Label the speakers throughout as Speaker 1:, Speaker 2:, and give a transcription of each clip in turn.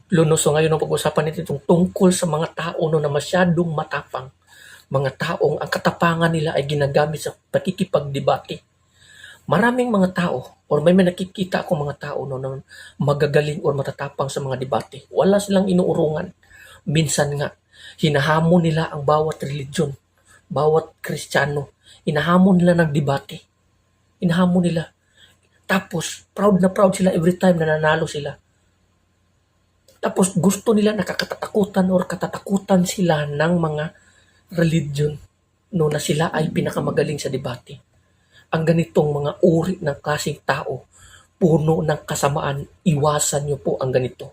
Speaker 1: Lunos, so ngayon ang pag-usapan natin itong tungkol sa mga tao no, na masyadong matapang. Mga taong ang katapangan nila ay ginagamit sa pakikipagdebate. Maraming mga tao or may nakikita akong mga tao no, na magagaling or matatapang sa mga debate. Wala silang inuurungan. Minsan nga, hinahamon nila ang bawat religion, bawat Kristiyano. Hinahamon nila ng debate. Hinahamon nila. Tapos, proud na proud sila every time na nanalo sila. Tapos gusto nila nakakatakutan or katatakutan sila ng mga religion no na sila ay pinakamagaling sa debate. Ang ganitong mga uri ng klaseng tao, puno ng kasamaan, iwasan niyo po ang ganito.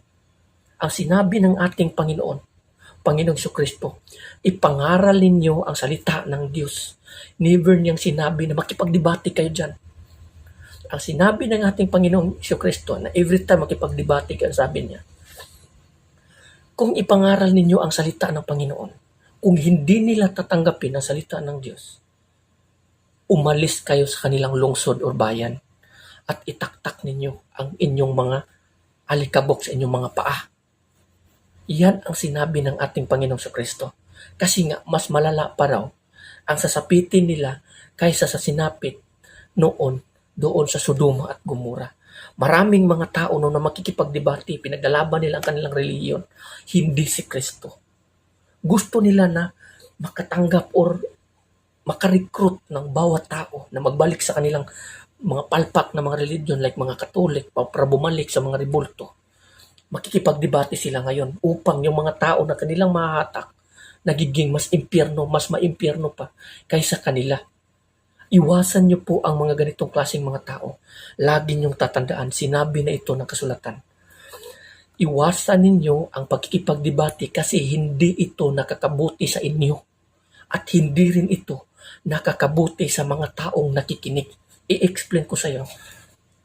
Speaker 1: Ang sinabi ng ating Panginoong Kristo, ipangaral ninyo ang salita ng Diyos. Never niyang sinabi na makipagdebate kayo dyan. Ang sinabi ng ating Panginoong Kristo na every time makipagdebate kayo, sabi niya, kung ipangaral ninyo ang salita ng Panginoon, kung hindi nila tatanggapin ang salita ng Diyos, umalis kayo sa kanilang lungsod o bayan at itaktak ninyo ang inyong mga alikabok sa inyong mga paa. Yan ang sinabi ng ating Panginoong Kristo. Kasi nga, mas malala pa raw ang sasapitin nila kaysa sa sinapit noon doon sa Sodoma at Gomora. Maraming mga tao na makikipagdebate, pinaglalaban nila ang kanilang relihiyon, hindi si Kristo. Gusto nila na makatanggap or makarecruit ng bawat tao na magbalik sa kanilang mga palpak na mga religion like mga Katolik para bumalik sa mga rebulto. Makikipagdebate sila ngayon upang yung mga tao na kanilang mahahatak nagiging mas impyerno, mas maimpyerno pa kaysa kanila. Iwasan niyo po ang mga ganitong klaseng mga tao. Lagi niyong tatandaan, sinabi na ito ng kasulatan. Iwasan ninyo ang pagkikipagdebate kasi hindi ito nakakabuti sa inyo. At hindi rin ito nakakabuti sa mga taong nakikinig. I-explain ko sa iyo,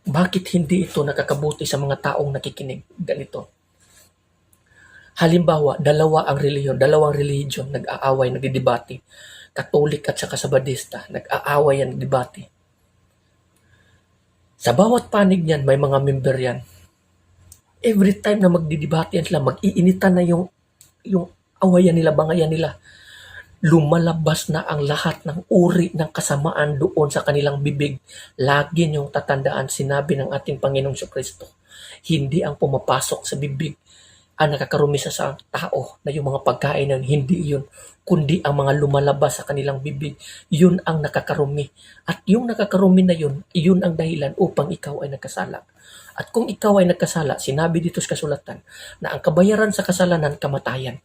Speaker 1: bakit hindi ito nakakabuti sa mga taong nakikinig? Ganito. Halimbawa, dalawang religion nag-aaway, nagdidebate. Katolik at saka Sabadista, nag-aaway yan, debate. Sa bawat panig niyan, may mga member yan. Every time na magdidebate yan sila, mag-iinitan na yung awayan nila, bangayan nila. Lumalabas na ang lahat ng uri ng kasamaan doon sa kanilang bibig. Lagi niyong tatandaan, sinabi ng ating Panginoong Kristo, hindi ang pumapasok sa bibig ang nakakarumi sa tao na yung mga pagkain na hindi yun, kundi ang mga lumalabas sa kanilang bibig, yun ang nakakarumi. At yung nakakarumi na yun, yun ang dahilan upang ikaw ay nagkasala. At kung ikaw ay nagkasala, sinabi dito sa kasulatan na ang kabayaran sa kasalanan, kamatayan.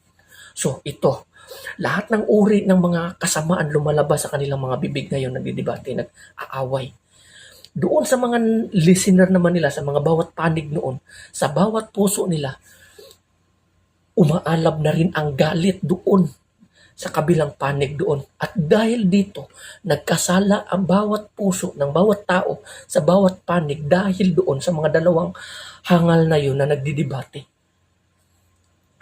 Speaker 1: So ito, lahat ng uri ng mga kasamaan lumalabas sa kanilang mga bibig ngayon, nagdidebate, nag-aaway. Doon sa mga listener naman nila, sa mga bawat panig noon, sa bawat puso nila, umaalab na rin ang galit doon sa kabilang panig doon. At dahil dito, nagkasala ang bawat puso ng bawat tao sa bawat panig dahil doon sa mga dalawang hangal na yun na nagdidebate.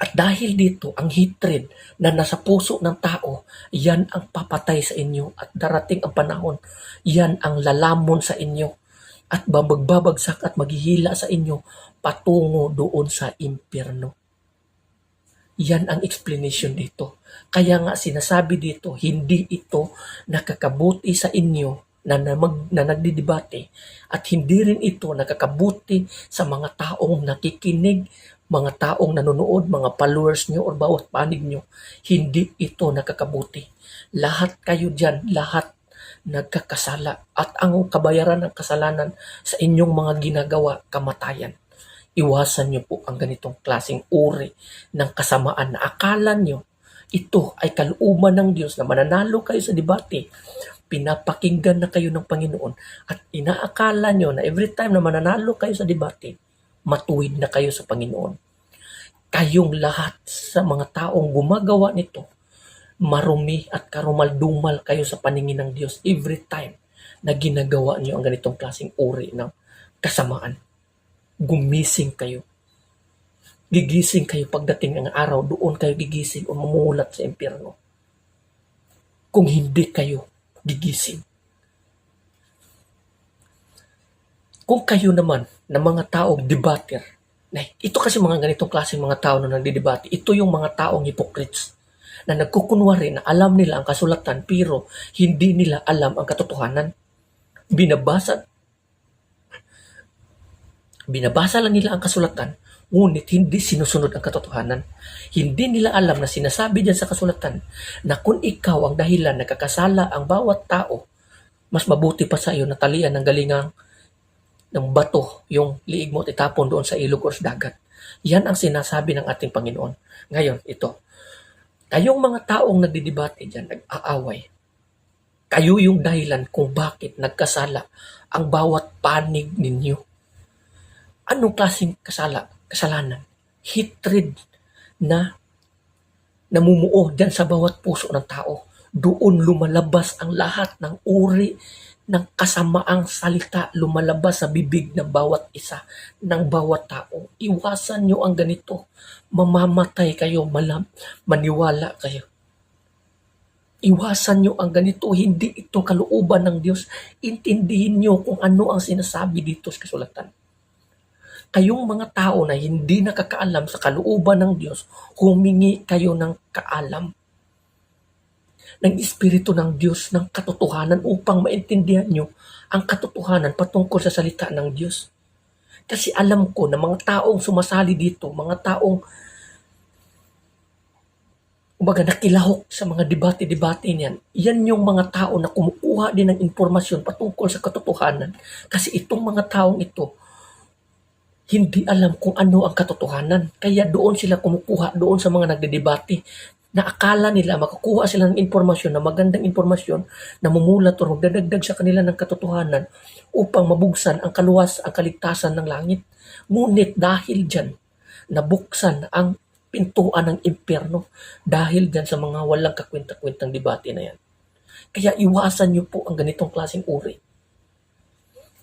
Speaker 1: At dahil dito, ang hatred na nasa puso ng tao, yan ang papatay sa inyo. At darating ang panahon, yan ang lalamon sa inyo. At babagbabagsak at maghihila sa inyo patungo doon sa impyerno. Yan ang explanation dito. Kaya nga sinasabi dito, hindi ito nakakabuti sa inyo na nagdidebate at hindi rin ito nakakabuti sa mga taong nakikinig, mga taong nanonood, mga followers nyo or bawat panig nyo. Hindi ito nakakabuti. Lahat kayo dyan, lahat nagkakasala at ang kabayaran ng kasalanan sa inyong mga ginagawa, kamatayan. Iwasan niyo po ang ganitong klaseng uri ng kasamaan na akala niyo ito ay kalooban ng Diyos na mananalo kayo sa debate. Pinapakinggan na kayo ng Panginoon at inaakala niyo na every time na mananalo kayo sa debate, matuwid na kayo sa Panginoon. Kayong lahat sa mga taong gumagawa nito, marumi at karumal-dumal kayo sa paningin ng Diyos every time na ginagawa niyo ang ganitong klaseng uri ng kasamaan. Gumising kayo. Gigising kayo pagdating ng araw, doon kayo gigising o mamumulat sa impyerno. Kung hindi kayo gigising. Kung kayo naman na mga taong debater, Ito kasi mga ganitong klaseng mga tao na nagdidebate, ito yung mga taong hypocrites na nagkukunwari na alam nila ang kasulatan pero hindi nila alam ang katotohanan. Binabasa Binabasa lang nila ang kasulatan, ngunit hindi sinusunod ang katotohanan. Hindi nila alam na sinasabi diyan sa kasulatan na kung ikaw ang dahilan na kakasala ang bawat tao, mas mabuti pa sa iyo na talian ng galingang ng bato yung liig mo at itapon doon sa ilog o sa dagat. Yan ang sinasabi ng ating Panginoon. Ngayon, ito. Kayong mga taong nagdidebate dyan, nag-aaway, kayo yung dahilan kung bakit nagkasala ang bawat panig ninyo. Anong klaseng kasalanan? Hatred na namumuo dyan sa bawat puso ng tao. Doon lumalabas ang lahat ng uri ng kasamaang salita, lumalabas sa bibig ng bawat isa, ng bawat tao. Iwasan nyo ang ganito. Mamamatay kayo, maniwala kayo. Iwasan nyo ang ganito, hindi ito kalooban ng Diyos. Intindihin nyo kung ano ang sinasabi dito sa kasulatan. Kayong mga tao na hindi nakakaalam sa kalooban ng Diyos, humingi kayo ng kaalam ng Espiritu ng Diyos, ng katotohanan upang maintindihan nyo ang katotohanan patungkol sa salita ng Diyos. Kasi alam ko na mga taong sumasali dito, mga taong nakilahok sa mga debate-debate niyan, yan yung mga tao na kumukuha din ng impormasyon patungkol sa katotohanan. Kasi itong mga taong ito, hindi alam kung ano ang katotohanan. Kaya doon sila kumukuha, doon sa mga nagdedebate, na akala nila makakuha sila ng impormasyon, na magandang impormasyon, na mumulat o magdadagdag sa kanila ng katotohanan upang mabugsan ang kaluwas, ang kaligtasan ng langit. Ngunit dahil dyan, nabuksan ang pintuan ng impyerno dahil dyan sa mga walang kakwenta-kwentang debate na yan. Kaya iwasan niyo po ang ganitong klaseng uri.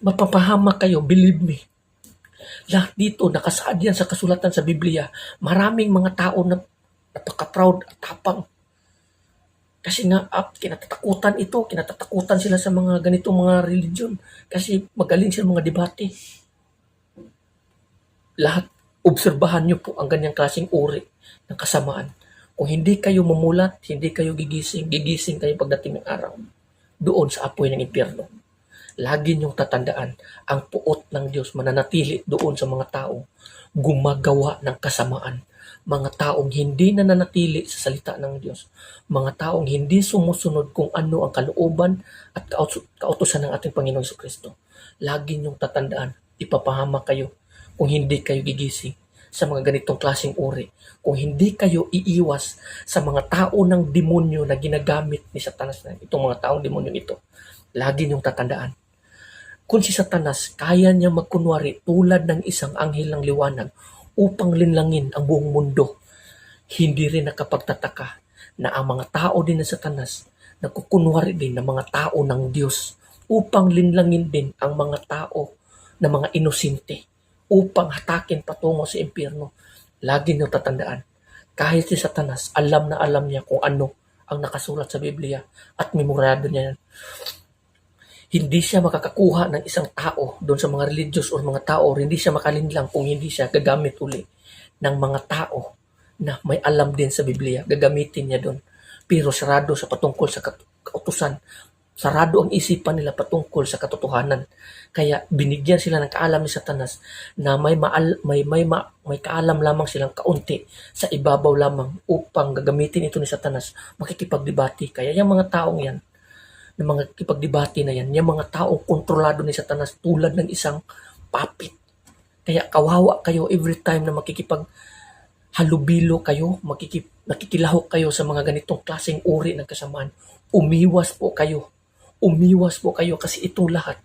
Speaker 1: Mapapahamak kayo, believe me. Lahat dito, nakasaad yan sa kasulatan sa Biblia. Maraming mga tao na napaka-proud at tapang. Kasi nga, kinatatakutan sila sa mga ganitong mga religion. Kasi magaling sila mga debate. Lahat, obserbahan nyo po ang ganyang klaseng uri ng kasamaan. Kung hindi kayo mumulat, hindi kayo gigising kayo pagdating ng araw. Doon sa apoy ng impyerno. Lagi niyong tatandaan, ang puot ng Diyos mananatili doon sa mga taong gumagawa ng kasamaan. Mga taong hindi nananatili sa salita ng Diyos. Mga taong hindi sumusunod kung ano ang kalooban at kautusan ng ating Panginoong Jesucristo. Lagi niyong tatandaan, ipapahamak kayo kung hindi kayo gigising sa mga ganitong klaseng uri. Kung hindi kayo iiwas sa mga tao ng demonyo na ginagamit ni Satanas na itong mga taong demonyo ito. Lagi niyong tatandaan. Kung si Satanas, kaya niya magkunwari tulad ng isang anghel ng liwanag upang linlangin ang buong mundo. Hindi rin nakapagtataka na ang mga tao din ng Satanas nagkukunwari din ng mga tao ng Diyos upang linlangin din ang mga tao na mga inosente upang hatakin patungo sa impyerno. Lagi niyo tatandaan, kahit si Satanas, alam na alam niya kung ano ang nakasulat sa Biblia at memorado niya yan. Hindi siya makakakuha ng isang tao doon sa mga religious o mga tao, hindi siya makalinlang kung hindi siya gagamit uli ng mga tao na may alam din sa Biblia. Gagamitin niya doon. Pero sarado sa patungkol sa kautusan. Sarado ang isipan nila patungkol sa katotohanan. Kaya binigyan sila ng kaalam ni Satanas na may kaalam lamang silang kaunti sa ibabaw lamang upang gagamitin ito ni Satanas makikipagdebate. Kaya yung mga taong yan, ng mga kipagdebate na yan, yung mga taong kontrolado ni Satanas tulad ng isang puppet. Kaya kawawa kayo every time na halubilo kayo, nakikilahok kayo sa mga ganitong klaseng uri ng kasamaan. Umiwas po kayo. Umiwas po kayo kasi itong lahat,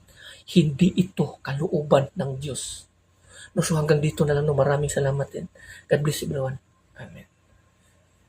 Speaker 1: hindi ito kalooban ng Diyos. No, so hanggang dito na lang. No, maraming salamat din. God bless everyone. Amen.